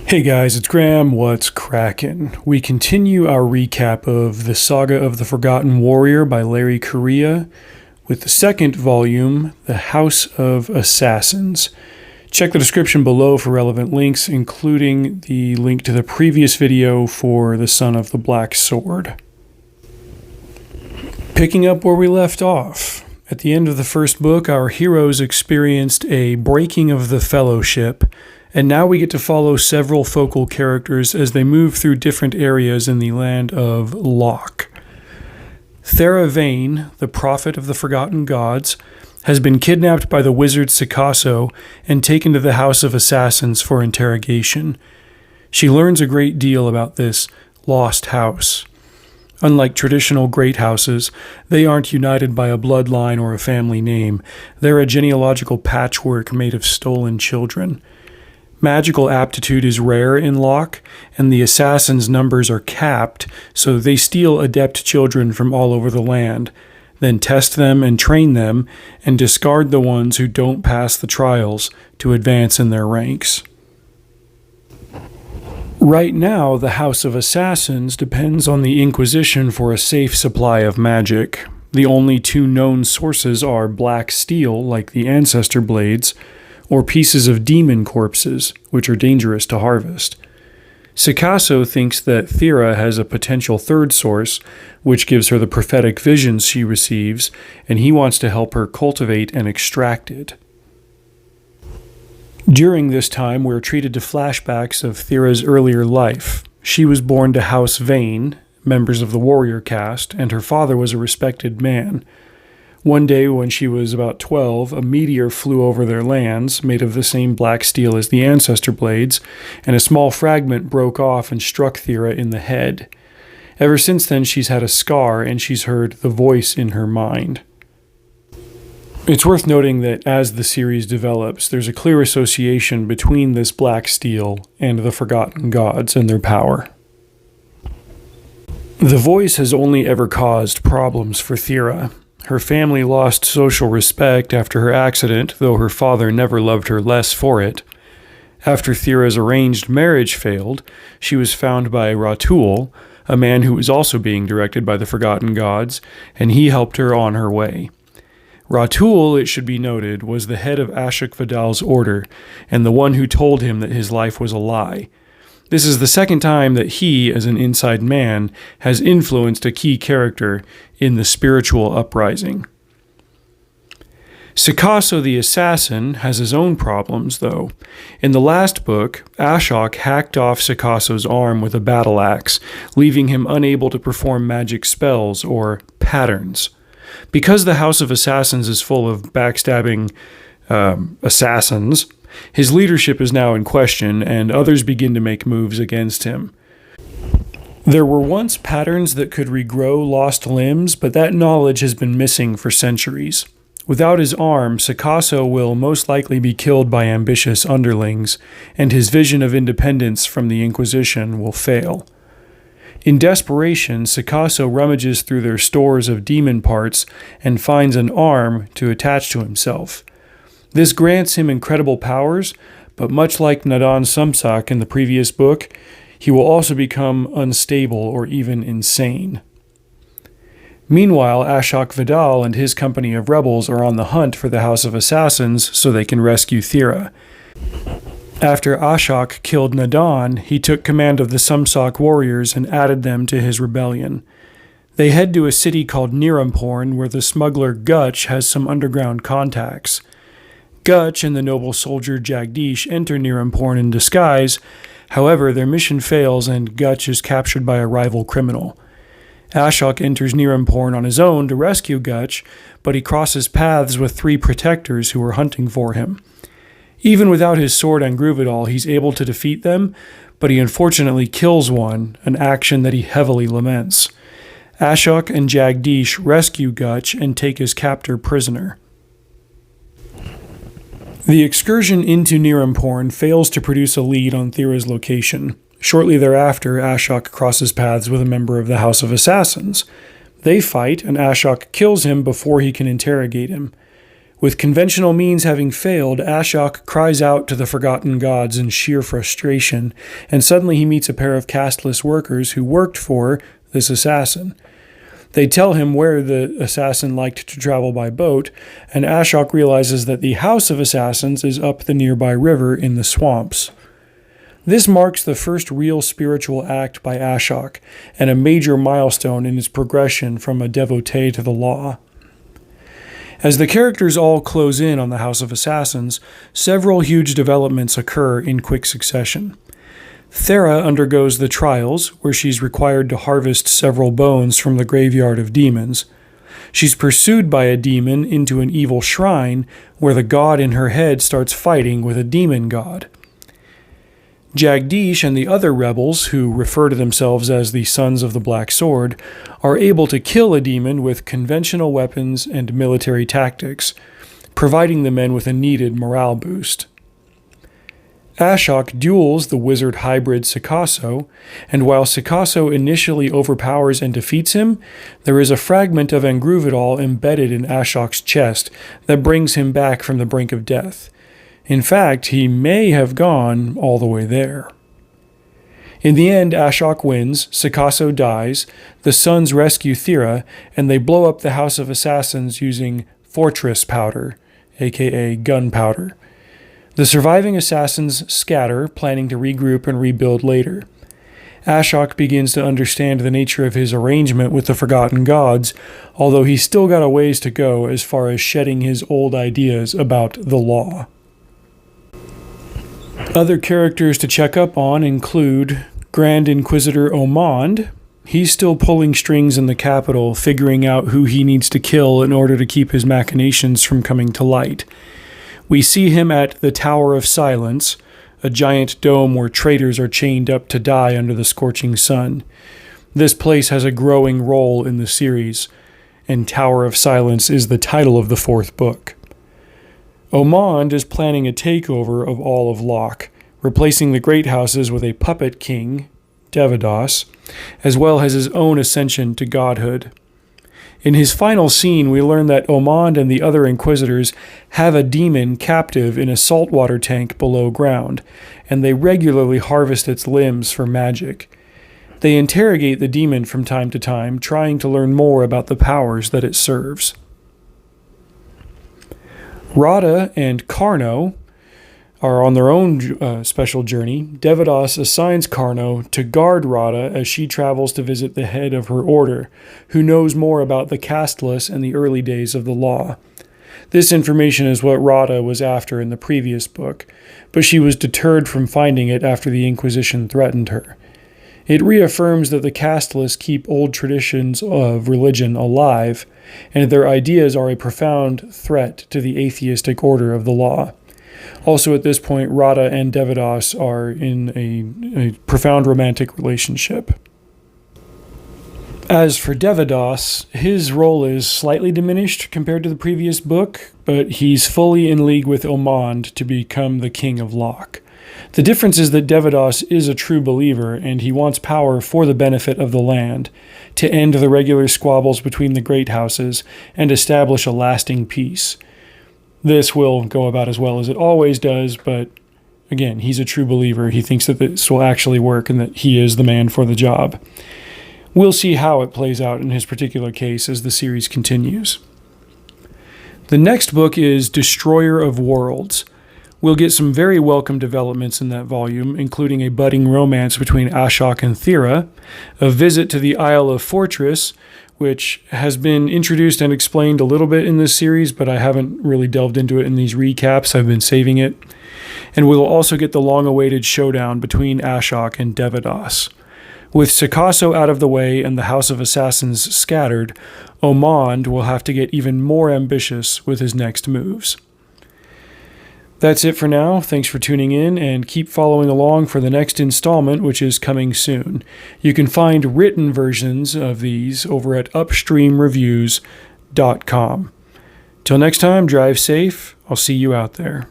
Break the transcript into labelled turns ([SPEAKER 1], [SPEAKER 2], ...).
[SPEAKER 1] Hey guys, it's Graham. What's crackin'? We continue our recap of the Saga of the Forgotten Warrior by Larry Correia with the second volume, The House of Assassins. Check the description below for relevant links, including the link to the previous video for The Son of the Black Sword. Picking up where we left off. At the end of the first book, our heroes experienced a breaking of the fellowship, and now we get to follow several focal characters as they move through different areas in the land of Locke. Thira Vane, the prophet of the Forgotten Gods, has been kidnapped by the wizard Saga and taken to the House of Assassins for interrogation. She learns a great deal about this lost house. Unlike traditional great houses, they aren't united by a bloodline or a family name. They're a genealogical patchwork made of stolen children. Magical aptitude is rare in Locke, and the assassins' numbers are capped, so they steal adept children from all over the land, then test them and train them, and discard the ones who don't pass the trials to advance in their ranks. Right now, the House of Assassins depends on the Inquisition for a safe supply of magic. The only two known sources are black steel, like the ancestor blades, or pieces of demon corpses, which are dangerous to harvest. Saga thinks that Thira has a potential third source, which gives her the prophetic visions she receives, and he wants to help her cultivate and extract it. During this time, we're treated to flashbacks of Thira's earlier life. She was born to House Vane, members of the warrior caste, and her father was a respected man. One day when she was about 12, a meteor flew over their lands, made of the same black steel as the ancestor blades, and a small fragment broke off and struck Thira in the head. Ever since then, she's had a scar, and she's heard the voice in her mind. It's worth noting that as the series develops, there's a clear association between this black steel and the Forgotten Gods and their power. The voice has only ever caused problems for Thira. Her family lost social respect after her accident, though her father never loved her less for it. After Thira's arranged marriage failed, she was found by Ratul, a man who was also being directed by the Forgotten Gods, and he helped her on her way. Ratul, it should be noted, was the head of Ashok Vidal's order, and the one who told him that his life was a lie. This is the second time that he, as an inside man, has influenced a key character in the spiritual uprising. Saga the assassin has his own problems, though. In the last book, Ashok hacked off Saga's arm with a battle axe, leaving him unable to perform magic spells or patterns. Because the House of Assassins is full of backstabbing assassins, his leadership is now in question, and others begin to make moves against him. There were once patterns that could regrow lost limbs, but that knowledge has been missing for centuries. Without his arm, Saga will most likely be killed by ambitious underlings, and his vision of independence from the Inquisition will fail. In desperation, Saga rummages through their stores of demon parts and finds an arm to attach to himself. This grants him incredible powers, but much like Nadan Samsak in the previous book, he will also become unstable or even insane. Meanwhile, Ashok Vidal and his company of rebels are on the hunt for the House of Assassins so they can rescue Thira. After Ashok killed Nadan, he took command of the Samsak warriors and added them to his rebellion. They head to a city called Niramporn, where the smuggler Gutch has some underground contacts. Gutch and the noble soldier Jagdish enter Niramporn in disguise. However, their mission fails and Gutch is captured by a rival criminal. Ashok enters Niramporn on his own to rescue Gutch, but he crosses paths with three protectors who are hunting for him. Even without his sword and Gruvidal, he's able to defeat them, but he unfortunately kills one, an action that he heavily laments. Ashok and Jagdish rescue Gutch and take his captor prisoner. The excursion into Niramporn fails to produce a lead on Thira's location. Shortly thereafter, Ashok crosses paths with a member of the House of Assassins. They fight, and Ashok kills him before he can interrogate him. With conventional means having failed, Ashok cries out to the forgotten gods in sheer frustration, and suddenly he meets a pair of casteless workers who worked for this assassin. They tell him where the assassin liked to travel by boat, and Ashok realizes that the House of Assassins is up the nearby river in the swamps. This marks the first real spiritual act by Ashok, and a major milestone in his progression from a devotee to the law. As the characters all close in on the House of Assassins, several huge developments occur in quick succession. Thira undergoes the trials, where she's required to harvest several bones from the graveyard of demons. She's pursued by a demon into an evil shrine, where the god in her head starts fighting with a demon god. Jagdish and the other rebels, who refer to themselves as the Sons of the Black Sword, are able to kill a demon with conventional weapons and military tactics, providing the men with a needed morale boost. Ashok duels the wizard hybrid Sikaso, and while Sikaso initially overpowers and defeats him, there is a fragment of Angruvidal embedded in Ashok's chest that brings him back from the brink of death. In fact, he may have gone all the way there. In the end, Ashok wins, Sikaso dies, the sons rescue Thira, and they blow up the House of Assassins using fortress powder, aka gunpowder. The surviving assassins scatter, planning to regroup and rebuild later. Ashok begins to understand the nature of his arrangement with the forgotten gods, although he's still got a ways to go as far as shedding his old ideas about the law. Other characters to check up on include Grand Inquisitor Omond. He's still pulling strings in the capital, figuring out who he needs to kill in order to keep his machinations from coming to light. We see him at the Tower of Silence, a giant dome where traitors are chained up to die under the scorching sun. This place has a growing role in the series, and Tower of Silence is the title of the 4th book. Omond is planning a takeover of all of Locke, replacing the great houses with a puppet king, Devadas, as well as his own ascension to godhood. In his final scene, we learn that Omond and the other Inquisitors have a demon captive in a saltwater tank below ground, and they regularly harvest its limbs for magic. They interrogate the demon from time to time, trying to learn more about the powers that it serves. Radha and Karno are on their own special journey. Devadas assigns Karno to guard Radha as she travels to visit the head of her order, who knows more about the casteless and the early days of the law. This information is what Radha was after in the previous book, but she was deterred from finding it after the Inquisition threatened her. It reaffirms that the casteless keep old traditions of religion alive, and their ideas are a profound threat to the atheistic order of the law. Also at this point, Radha and Devadas are in a profound romantic relationship. As for Devadas, his role is slightly diminished compared to the previous book, but he's fully in league with Omond to become the king of Locke. The difference is that Devadas is a true believer, and he wants power for the benefit of the land, to end the regular squabbles between the great houses, and establish a lasting peace. This will go about as well as it always does, but again, he's a true believer. He thinks that this will actually work and that he is the man for the job. We'll see how it plays out in his particular case as the series continues. The next book is Destroyer of Worlds. We'll get some very welcome developments in that volume, including a budding romance between Ashok and Thira, a visit to the Isle of Fortress, which has been introduced and explained a little bit in this series, but I haven't really delved into it in these recaps. I've been saving it. And we'll also get the long-awaited showdown between Ashok and Devadas. With Sikaso out of the way and the House of Assassins scattered, Omond will have to get even more ambitious with his next moves. That's it for now. Thanks for tuning in, and keep following along for the next installment, which is coming soon. You can find written versions of these over at upstreamreviews.com. Till next time, drive safe. I'll see you out there.